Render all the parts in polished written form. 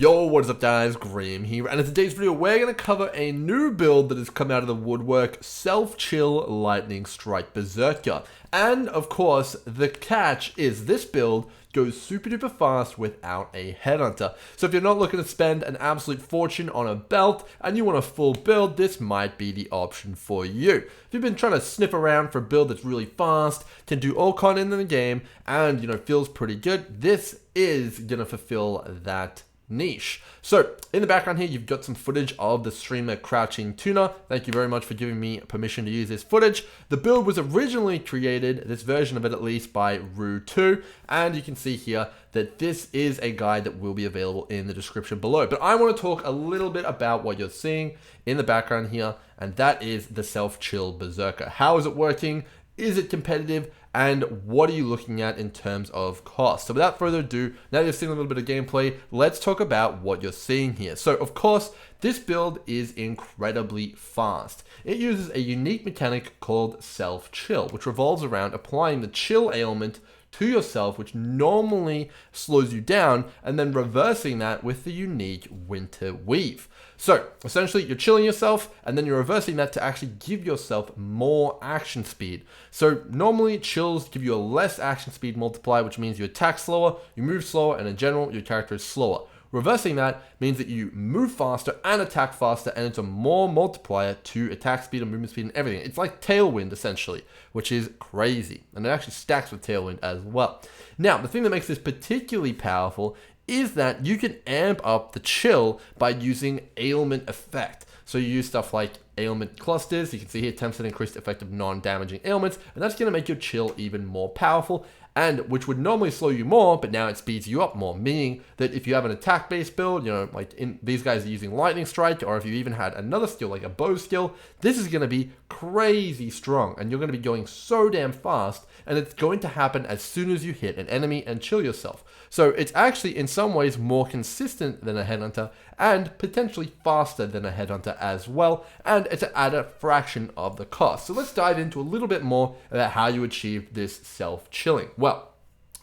Yo, what is up guys, Graham here, and in today's video we're going to cover a new build that has come out of the woodwork, Self-Chill Lightning Strike Berserker. And of course, the catch is this build goes super duper fast without a headhunter. So if you're not looking to spend an absolute fortune on a belt and you want a full build, this might be the option for you. If you've been trying to sniff around for a build that's really fast, can do all content in the game, and feels pretty good, this is going to fulfill that niche. So in the background here you've got some footage of the streamer Crouching Tuna. Thank you very much for giving me permission to use this footage. The build was originally created, this version of it at least, by Ru2, and you can see here that this is a guide that will be available in the description below. But I want to talk a little bit about what you're seeing in the background here, and that is the Self-Chill Berserker. How is it working? Is it competitive? And what are you looking at in terms of cost? So without further ado, now you've seen a little bit of gameplay, let's talk about what you're seeing here. So of course, this build is incredibly fast. It uses a unique mechanic called Self-Chill, which revolves around applying the chill ailment to yourself, which normally slows you down, and then reversing that with the unique Winter Weave. So essentially you're chilling yourself and then you're reversing that to actually give yourself more action speed. So normally chills give you a less action speed multiplier, which means you attack slower, you move slower, and in general your character is slower. Reversing that means that you move faster and attack faster, and it's a more multiplier to attack speed and movement speed and everything. It's like Tailwind essentially, which is crazy. And it actually stacks with Tailwind as well. Now, the thing that makes this particularly powerful is that you can amp up the chill by using ailment effect. So you use stuff like ailment clusters. You can see here 10% increased effect of non-damaging ailments, and that's going to make your chill even more powerful, and which would normally slow you more, but now it speeds you up more, meaning that if you have an attack-based build, like these guys are using Lightning Strike, or if you even had another skill like a bow skill, this is going to be crazy strong, and you're going to be going so damn fast, and it's going to happen as soon as you hit an enemy and chill yourself. So it's actually in some ways more consistent than a headhunter, and potentially faster than a headhunter as well, and it's at a fraction of the cost. So let's dive into a little bit more about how you achieve this self-chilling. Well,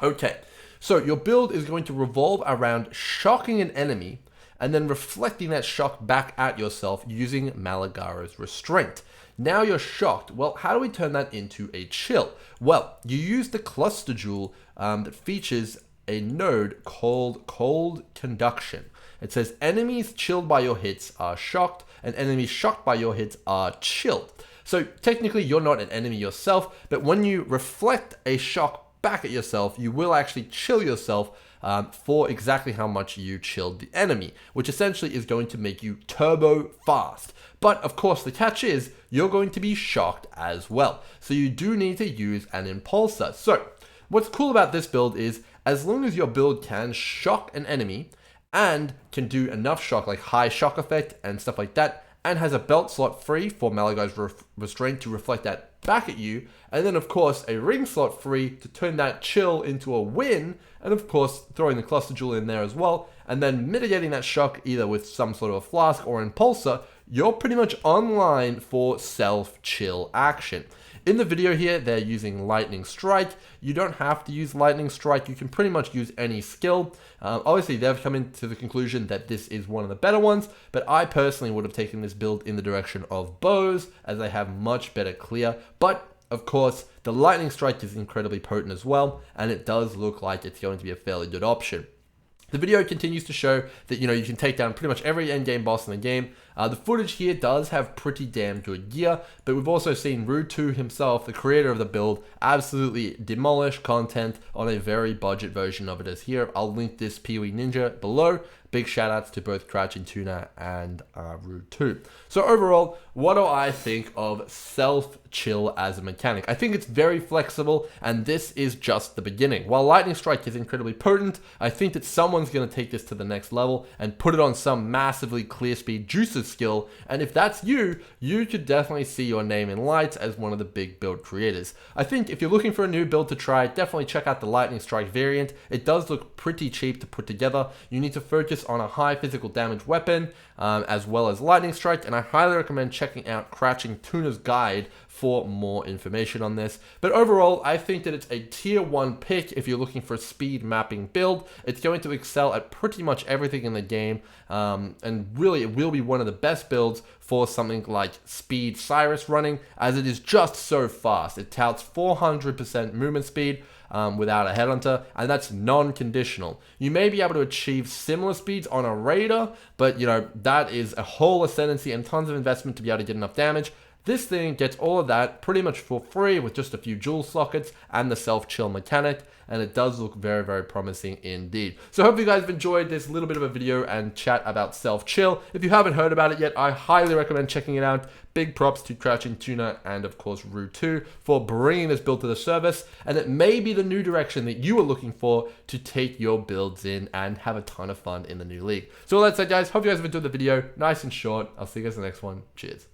okay, so your build is going to revolve around shocking an enemy and then reflecting that shock back at yourself using Malagara's Restraint. Now you're shocked. Well, how do we turn that into a chill? Well, you use the cluster jewel that features a node called Cold Conduction. It says enemies chilled by your hits are shocked, and enemies shocked by your hits are chilled. So technically you're not an enemy yourself, but when you reflect a shock back at yourself, you will actually chill yourself for exactly how much you chilled the enemy, which essentially is going to make you turbo fast. But of course the catch is you're going to be shocked as well. So you do need to use an impulsor. So what's cool about this build is as long as your build can shock an enemy and can do enough shock, like high shock effect and stuff like that, and has a belt slot free for Malagara's Restraint to reflect that back at you, and then of course a ring slot free to turn that chill into a win, and of course throwing the cluster jewel in there as well, and then mitigating that shock either with some sort of a flask or impulsor, you're pretty much online for self-chill action. In the video here, they're using Lightning Strike. You don't have to use Lightning Strike. You can pretty much use any skill. Obviously, they've come into the conclusion that this is one of the better ones, but I personally would have taken this build in the direction of bows, as they have much better clear. But of course, the Lightning Strike is incredibly potent as well, and it does look like it's going to be a fairly good option. The video continues to show that you can take down pretty much every endgame boss in the game. The footage here does have pretty damn good gear, but we've also seen Ru2 himself, the creator of the build, absolutely demolish content on a very budget version of it as here. I'll link this Peewee Ninja below. Big shout outs to both Crouching Tuna and Ru2. So overall, what do I think of self-chill as a mechanic? I think it's very flexible, and this is just the beginning. While Lightning Strike is incredibly potent, I think that someone's going to take this to the next level and put it on some massively clear speed juices skill, and if that's you, you could definitely see your name in lights as one of the big build creators. I think if you're looking for a new build to try, definitely check out the Lightning Strike variant. It does look pretty cheap to put together. You need to focus on a high physical damage weapon, as well as Lightning Strike, and I highly recommend checking out Crouching Tuna's guide for more information on this. But overall, I think that it's a tier 1 pick if you're looking for a speed mapping build. It's going to excel at pretty much everything in the game, and really it will be one of the best builds for something like Speed Cyrus running, as it is just so fast. It touts 400% movement speed without a Headhunter, and that's non-conditional. You may be able to achieve similar speeds on a Raider, but you know, that is a whole ascendancy and tons of investment to be able to get enough damage. This thing gets all of that pretty much for free with just a few jewel sockets and the self-chill mechanic, and it does look very, very promising indeed. So I hope you guys have enjoyed this little bit of a video and chat about self-chill. If you haven't heard about it yet, I highly recommend checking it out. Big props to Crouching Tuna and of course Rue2 for bringing this build to the service, and it may be the new direction that you are looking for to take your builds in and have a ton of fun in the new league. So with that said, guys, hope you guys have enjoyed the video. Nice and short. I'll see you guys in the next one. Cheers.